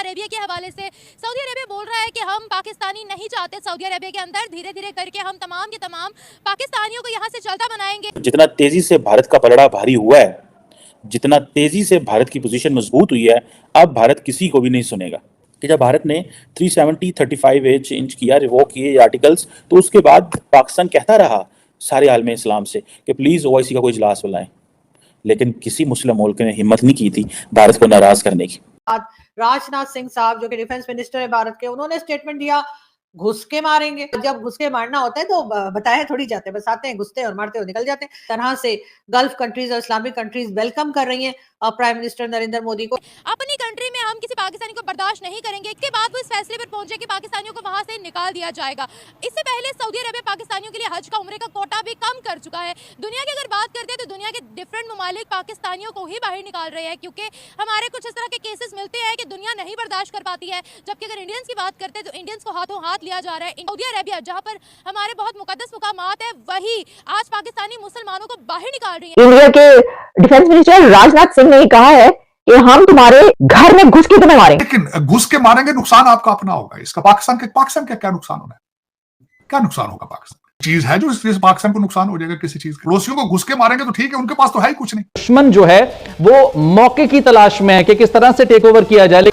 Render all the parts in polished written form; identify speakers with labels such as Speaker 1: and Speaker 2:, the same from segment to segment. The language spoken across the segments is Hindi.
Speaker 1: अरेबिया के हवाले से सऊदी अरेबिया बोल रहा है कि हम पाकिस्तानी नहीं चाहते सऊदी अरेबिया के अंदर, धीरे धीरे करके हम तमाम के तमाम पाकिस्तानियों को यहाँ से चलता बनाएंगे।
Speaker 2: जितना तेजी से भारत का पलड़ा भारी हुआ है, जितना तेजी से भारत की पोजीशन मजबूत हुई है, अब भारत किसी को भी नहीं सुनेगा। कि जब भारत ने 370 35 इंच किया, रिवोक किए आर्टिकल्स, तो उसके बाद पाकिस्तान कहता रहा सारे आलम इस्लाम से कि प्लीज ओआईसी का कोई इजलास बुलाएं, लेकिन किसी मुस्लिम मुल्क ने हिम्मत नहीं की थी भारत को नाराज करने की।
Speaker 3: राजनाथ सिंह साहब जो कि डिफेंस मिनिस्टर है भारत के, उन्होंने स्टेटमेंट दिया घुस के मारेंगे। जब घुस के मारना होता है तो बताए थोड़ी जाते हैं, बस आते हैं, घुसते हैं और मारते हुए निकल जाते हैं। तरह से गल्फ कंट्रीज और इस्लामिक कंट्रीज वेलकम कर रही हैं प्राइम मिनिस्टर नरेंद्र मोदी को।
Speaker 1: अपनी कंट्री में हम किसी पाकिस्तानी को बर्दाश्त नहीं करेंगे। इसके बाद वो इस फैसले पर पहुंचे कि पाकिस्तानियों को वहां से निकाल दिया जाएगा। इससे पहले सऊदी अरेबिया पाकिस्तानियों के लिए हज का उम्रे का कोटा भी कम कर चुका है। दुनिया की अगर बात करते हैं तो दुनिया के डिफरेंट ममालिक पाकिस्तानियों को ही बाहर निकाल रहे हैं, क्योंकि हमारे कुछ इस तरह के केसेस मिलते हैं कि दुनिया नहीं बर्दाश्त कर पाती है। जबकि अगर इंडियंस की बात करते हैं तो इंडियंस को हाथों हाथ लिया जा रहा है। सऊदी अरेबिया जहां पर हमारे बहुत मुकद्दस मुकामात है, वही आज पाकिस्तानी मुसलमानों को बाहर निकाल रही है।
Speaker 4: इंडिया के डिफेंस मिनिस्टर राजनाथ सिंह ने कहा है कि हम तुम्हारे घर में घुस के तुम्हें मारेंगे।
Speaker 5: लेकिन घुस के मारेंगे, नुकसान आपका अपना होगा। इसका पाकिस्तान का क्या नुकसान होना है? क्या नुकसान होगा? पाकिस्तान चीज है जो इसलिए पाकिस्तान को नुकसान हो जाएगा किसी चीज का। पड़ोसियों को घुस के मारेंगे तो ठीक है, उनके पास तो है ही कुछ नहीं।
Speaker 6: दुश्मन जो है वो मौके की तलाश में है कि किस तरह से टेक ओवर किया जाए।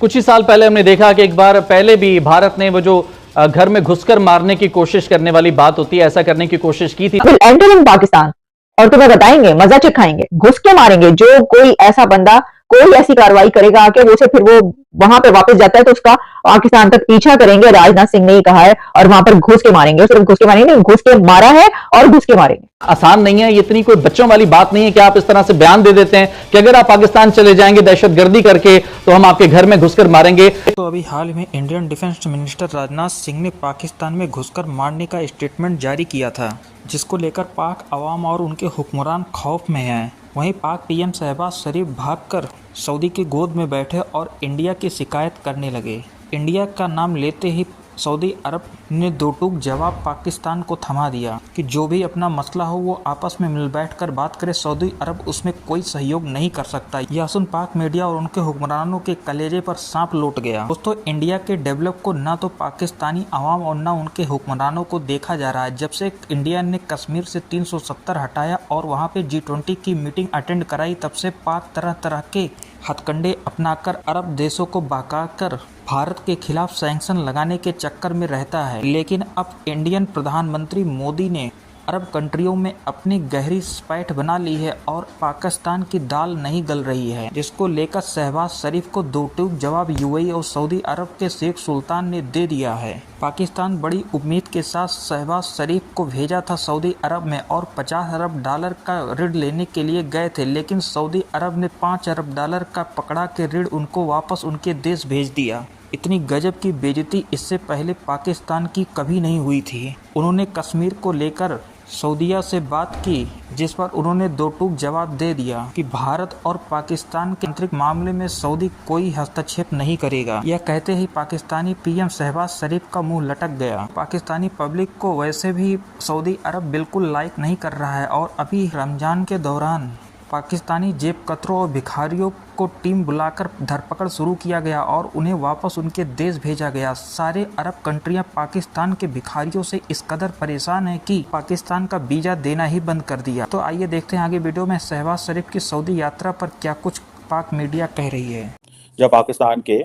Speaker 6: कुछ ही साल पहले हमने देखा कि एक बार पहले भी भारत ने वो जो घर में घुसकर मारने की कोशिश करने वाली बात होती है, ऐसा करने की कोशिश की थी।
Speaker 4: एंटर इन पाकिस्तान और तुम्हें बताएंगे, मजा चखाएंगे, घुस के मारेंगे। जो कोई ऐसा बंदा कोई ऐसी कार्रवाई करेगा आके वो से फिर वो वहां पे वापस जाता है तो उसका पाकिस्तान तक पीछा करेंगे। राजनाथ सिंह ने ये कहा है और वहां पर घुस के मारेंगे। सिर्फ घुस के मारेंगे नहीं, घुस के मारा है और घुस के मारेंगे।
Speaker 6: आसान नहीं है, इतनी कोई बच्चों वाली बात नहीं है कि आप इस तरह से बयान दे देते हैं कि अगर आप पाकिस्तान चले जाएंगे दहशतगर्दी करके तो हम आपके घर में घुसकर मारेंगे।
Speaker 7: तो अभी हाल में Indian defence minister Rajnath Singh ने पाकिस्तान में घुसकर मारने का स्टेटमेंट जारी किया था, जिसको लेकर पाक अवाम और उनके हुक्मरान खौफ में हैं। वहीं पाक पीएम शहबाज शरीफ भागकर सऊदी की गोद में बैठे और इंडिया की शिकायत करने लगे। इंडिया का नाम लेते ही सऊदी अरब ने दो टूक जवाब पाकिस्तान को थमा दिया कि जो भी अपना मसला हो वो आपस में मिल बैठकर बात करे, सऊदी अरब उसमें कोई सहयोग नहीं कर सकता। यह सुन पाक मीडिया और उनके हुक्मरानों के कलेजे पर सांप लौट गया। दोस्तों, इंडिया के डेवलप को ना तो पाकिस्तानी अवाम और ना उनके हुक्मरानों को देखा जा रहा है। जब से इंडिया ने कश्मीर से 370 हटाया और वहाँ पे G20 की मीटिंग अटेंड कराई, तब से पाक तरह तरह के हथकंडे अपनाकर अरब देशों को बहकाकर भारत के खिलाफ सैंक्शन लगाने के चक्कर में रहता है। लेकिन अब इंडियन प्रधानमंत्री मोदी ने अरब कंट्रियों में अपनी गहरी स्पैठ बना ली है और पाकिस्तान की दाल नहीं गल रही है, जिसको लेकर शहबाज शरीफ को दो टूक जवाब यूएई और सऊदी अरब के शेख सुल्तान ने दे दिया है। पाकिस्तान बड़ी उम्मीद के साथ शहबाज शरीफ को भेजा था सऊदी अरब में और $50 अरब का ऋण लेने के लिए गए थे, लेकिन सऊदी अरब ने $5 अरब का पकड़ा के ऋण उनको वापस उनके देश भेज दिया। इतनी गजब की बेइज्जती इससे पहले पाकिस्तान की कभी नहीं हुई थी। उन्होंने कश्मीर को लेकर सऊदीया से बात की, जिस पर उन्होंने दो टूक जवाब दे दिया कि भारत और पाकिस्तान के आंतरिक मामले में सऊदी कोई हस्तक्षेप नहीं करेगा। यह कहते ही पाकिस्तानी पीएम शहबाज शरीफ का मुंह लटक गया। पाकिस्तानी पब्लिक को वैसे भी सऊदी अरब बिल्कुल लाइक नहीं कर रहा है और अभी रमजान के दौरान पाकिस्तानी जेब कतरों और भिखारियों को टीम बुलाकर धरपकड़ शुरू किया गया और उन्हें वापस उनके देश भेजा गया। सारे अरब कंट्रियां पाकिस्तान के भिखारियों से इस कदर परेशान हैं कि पाकिस्तान का वीज़ा देना ही बंद कर दिया। तो आइए देखते हैं आगे वीडियो में शहबाज शरीफ की सऊदी यात्रा पर क्या कुछ पाक मीडिया कह रही है।
Speaker 2: जब पाकिस्तान के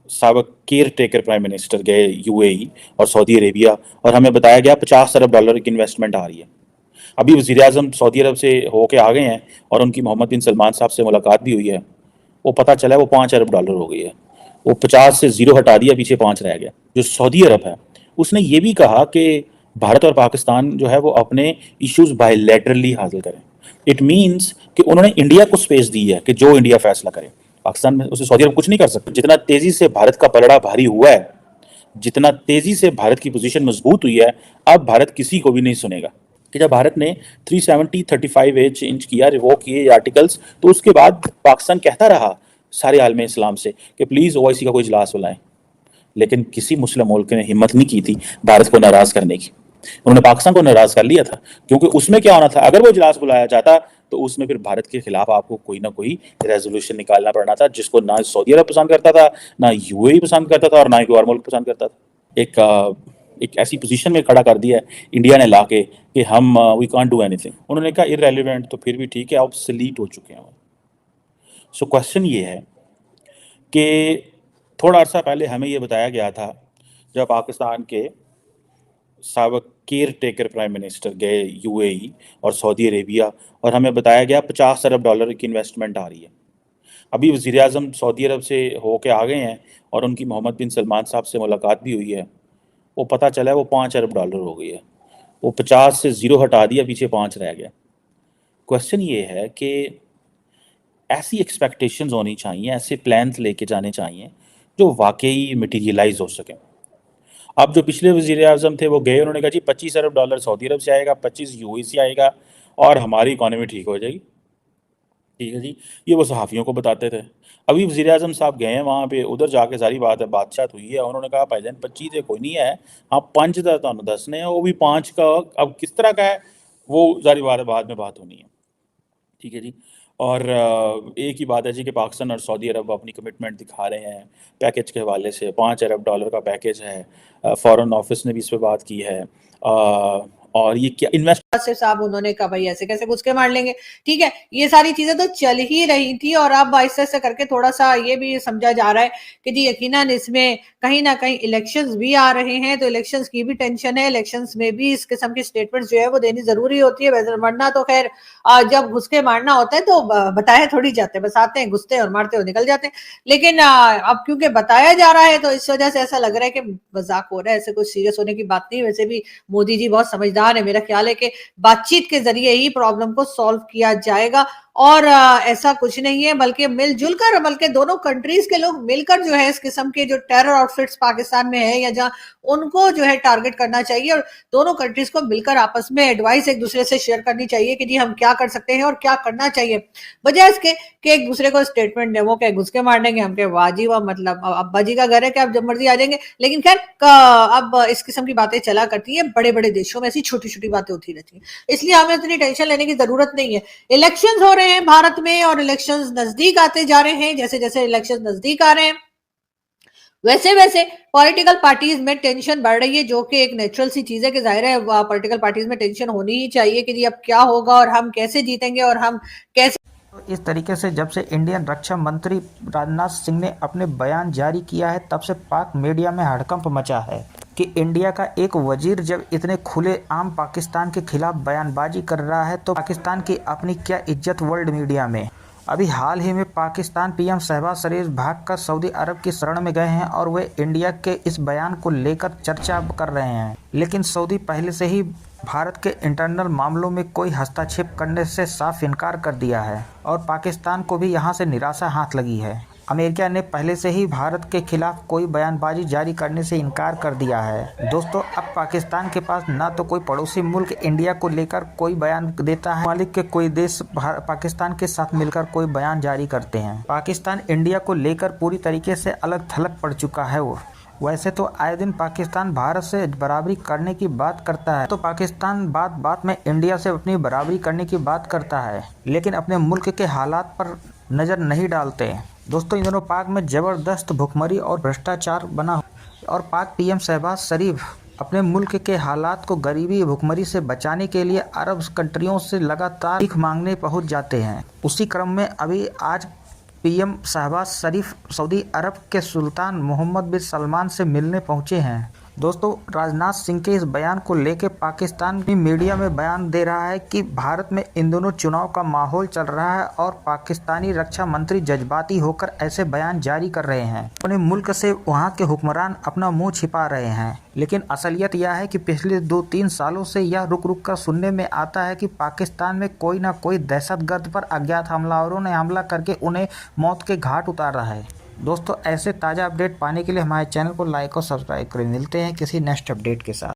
Speaker 2: साबिक केयर टेकर प्राइम मिनिस्टर गए यूएई और सऊदी अरेबिया और हमें बताया गया $50 अरब की इन्वेस्टमेंट आ रही है। अभी वज़ीर आज़म सऊदी अरब से होके आ गए हैं और उनकी मोहम्मद बिन सलमान साहब से मुलाकात भी हुई है। वो पता चला है वो $5 अरब हो गई है। वो 50 से 0 हटा दिया, पीछे 5 रह गया। जो सऊदी अरब है उसने ये भी कहा कि भारत और पाकिस्तान जो है वो अपने इश्यूज बायलैटरली हासिल करें। इट मीन्स कि उन्होंने इंडिया को स्पेस दी है कि जो इंडिया फैसला करे, पाकिस्तान में उसे सऊदी अरब कुछ नहीं कर सकता। जितना तेजी से भारत का पलड़ा भारी हुआ है, जितना तेजी से भारत की पोजीशन मजबूत हुई है, अब भारत किसी को भी नहीं सुनेगा। कि जब भारत ने 370 35 इंच किया, रिवोक किए आर्टिकल्स, तो उसके बाद पाकिस्तान कहता रहा सारे आलम इस्लाम से कि प्लीज ओआईसी का कोई इजलास बुलाएं, लेकिन किसी मुस्लिम मुल्क ने हिम्मत नहीं की थी भारत को नाराज करने की। उन्होंने पाकिस्तान को नाराज कर लिया था, क्योंकि उसमें क्या होना था, अगर वो इजलास बुलाया जाता तो उसमें फिर भारत के खिलाफ आपको कोई ना कोई रेजोल्यूशन निकालना पड़ना था, जिसको ना सऊदी अरब पसंद करता था, ना यूएई पसंद करता था और ना ही कोई और मुल्क पसंद करता था। एक ऐसी पोजीशन में खड़ा कर दिया है इंडिया ने लाके कि हम वी कांट डू एनीथिंग। उन्होंने कहा इररेलेवेंट, तो फिर भी ठीक है, ऑब्सोलीट हो चुके हैं। सो क्वेश्चन ये है कि थोड़ा अर्सा पहले हमें ये बताया गया था, जब पाकिस्तान के साबिक केयर टेकर प्राइम मिनिस्टर गए यूएई और सऊदी अरेबिया, और हमें बताया गया 50 अरब डॉलर की इन्वेस्टमेंट आ रही है। अभी वज़ीर आज़म सऊदी अरब से होके आ गए हैं और उनकी मोहम्मद बिन सलमान साहब से मुलाकात भी हुई है। वो पता चला है वो 5 अरब डॉलर हो गई है। वो 50 से 0 हटा दिया, पीछे 5 रह गया। क्वेश्चन ये है कि ऐसी एक्सपेक्टेशंस होनी चाहिए, ऐसे प्लान्स लेके जाने चाहिए जो वाकई मटीरियलाइज हो सकें। अब जो पिछले वज़ीर आज़म थे वो गए, उन्होंने कहा जी 25 अरब डॉलर सऊदी अरब से आएगा, 25 यूएई से आएगा और हमारी इकॉनमी ठीक हो जाएगी। ठीक है जी, ये वो सहाफ़ियों को बताते थे। अभी वज़ीर आज़म साहब गए हैं वहाँ पे, उधर जाके सारी बात है बातचीत हुई है। उन्होंने कहा भाईजान 25 से कोई नहीं है, हाँ 5 का तुहानू दसने हैं, वो भी 5 का अब किस तरह का है वो सारी बात बाद में बात होनी है। ठीक है जी। और एक ही बात है जी कि पाकिस्तान और सऊदी अरब अपनी कमिटमेंट दिखा रहे हैं पैकेज के हवाले से। 5 अरब डॉलर का पैकेज है। फॉरेन ऑफिस ने भी इस पर बात की है। और ये क्या इन्वेस्ट
Speaker 3: से साहब उन्होंने कहा भाई ऐसे कैसे घुस के मार लेंगे। ठीक है, ये सारी चीजें तो चल ही रही थी और अब आहिस्ता आहिस्ता करके थोड़ा सा ये भी समझा जा रहा है कि जी यकीनन इसमें कहीं ना कहीं इलेक्शंस भी आ रहे हैं, तो इलेक्शंस की भी टेंशन है। इलेक्शंस में भी इस किस्म की स्टेटमेंट्स जो है वो देनी जरूरी होती है। वैसे वरना तो खैर जब घुस के मारना होता है तो बताए थोड़ी जाते, बस आते हैं घुसते हैं और मारते हुए निकल जाते हैं। लेकिन अब क्योंकि बताया जा रहा है तो इस वजह से ऐसा लग रहा है कि मजाक हो रहा है, ऐसे कुछ सीरियस होने की बात नहीं। वैसे भी मोदी जी बहुत समझदार है, मेरा ख्याल है कि बातचीत के जरिए ही प्रॉब्लम को सॉल्व किया जाएगा और ऐसा कुछ नहीं है, बल्कि मिलजुल कर, बल्कि दोनों कंट्रीज के लोग मिलकर जो है इस किस्म के जो टेरर आउटफिट्स पाकिस्तान में है या जहां उनको जो है टारगेट करना चाहिए और दोनों कंट्रीज को मिलकर आपस में एडवाइस एक दूसरे से शेयर करनी चाहिए कि जी हम क्या कर सकते हैं और क्या करना चाहिए, बजाय इसके कि एक दूसरे को स्टेटमेंट दे वो क्या घुस के मार देंगे। हम क्या वाह जी वाह, मतलब अब्बा जी का घर है कि आप जब मर्जी आ जाएंगे। लेकिन खैर अब इस किस्म की बातें चला करती है, बड़े बड़े देशों में ऐसी छोटी छोटी बातें होती रहती है, इसलिए हमें इतनी टेंशन लेने की जरूरत नहीं है। इलेक्शंस हो रहे हैं भारत में और इलेक्शंस नजदीक आते जा रहे हैं। जैसे जैसे इलेक्शंस नजदीक आ रहे हैं वैसे वैसे पॉलिटिकल पार्टीज में टेंशन बढ़ रही है, जो कि एक नेचुरल सी चीज है कि जाहिर है पॉलिटिकल पार्टीज में टेंशन होनी ही चाहिए कि जी अब क्या होगा और हम कैसे जीतेंगे और हम कैसे।
Speaker 7: तो इस तरीके से जब से इंडियन रक्षा मंत्री राजनाथ सिंह ने अपने बयान जारी किया है तब से पाक मीडिया में हड़कंप मचा है कि इंडिया का एक वजीर जब इतने खुले आम पाकिस्तान के खिलाफ बयानबाजी कर रहा है तो पाकिस्तान की अपनी क्या इज्जत वर्ल्ड मीडिया में। अभी हाल ही में पाकिस्तान पीएम शहबाज शरीफ भागकर सऊदी अरब की शरण में गए हैं और वे इंडिया के इस बयान को लेकर चर्चा कर रहे हैं। लेकिन सऊदी पहले से ही भारत के इंटरनल मामलों में कोई हस्तक्षेप करने से साफ इनकार कर दिया है और पाकिस्तान को भी यहां से निराशा हाथ लगी है। अमेरिका ने पहले से ही भारत के खिलाफ कोई बयानबाजी जारी करने से इनकार कर दिया है। दोस्तों, अब पाकिस्तान के पास ना तो कोई पड़ोसी मुल्क इंडिया को लेकर कोई बयान देता है, मालिक के कोई देश पाकिस्तान के साथ मिलकर कोई बयान जारी करते हैं। पाकिस्तान इंडिया को लेकर पूरी तरीके से अलग थलग पड़ चुका है। वैसे तो आए दिन पाकिस्तान भारत से बराबरी करने की बात करता है, तो पाकिस्तान बात बात में इंडिया से अपनी बराबरी करने की बात करता है, लेकिन अपने मुल्क के हालात पर नज़र नहीं डालते। दोस्तों, इन दिनों पाक में ज़बरदस्त भुखमरी और भ्रष्टाचार बना और पाक पीएम शहबाज शरीफ अपने मुल्क के हालात को गरीबी भुखमरी से बचाने के लिए अरब कंट्रियों से लगातार भीख मांगने पहुंच जाते हैं। उसी क्रम में अभी आज पीएम शहबाज शरीफ सऊदी अरब के सुल्तान मोहम्मद बिन सलमान से मिलने पहुंचे हैं। दोस्तों, राजनाथ सिंह के इस बयान को लेकर पाकिस्तान की मीडिया में बयान दे रहा है कि भारत में इन दोनों चुनाव का माहौल चल रहा है और पाकिस्तानी रक्षा मंत्री जज्बाती होकर ऐसे बयान जारी कर रहे हैं। अपने मुल्क से वहां के हुक्मरान अपना मुंह छिपा रहे हैं, लेकिन असलियत यह है कि पिछले 2-3 सालों से यह रुक रुक कर सुनने में आता है कि पाकिस्तान में कोई ना कोई दहशतगर्द पर अज्ञात हमलावरों ने हमला करके उन्हें मौत के घाट उतारा है। दोस्तों, ऐसे ताज़ा अपडेट पाने के लिए हमारे चैनल को लाइक और सब्सक्राइब करें। मिलते हैं किसी नेक्स्ट अपडेट के साथ।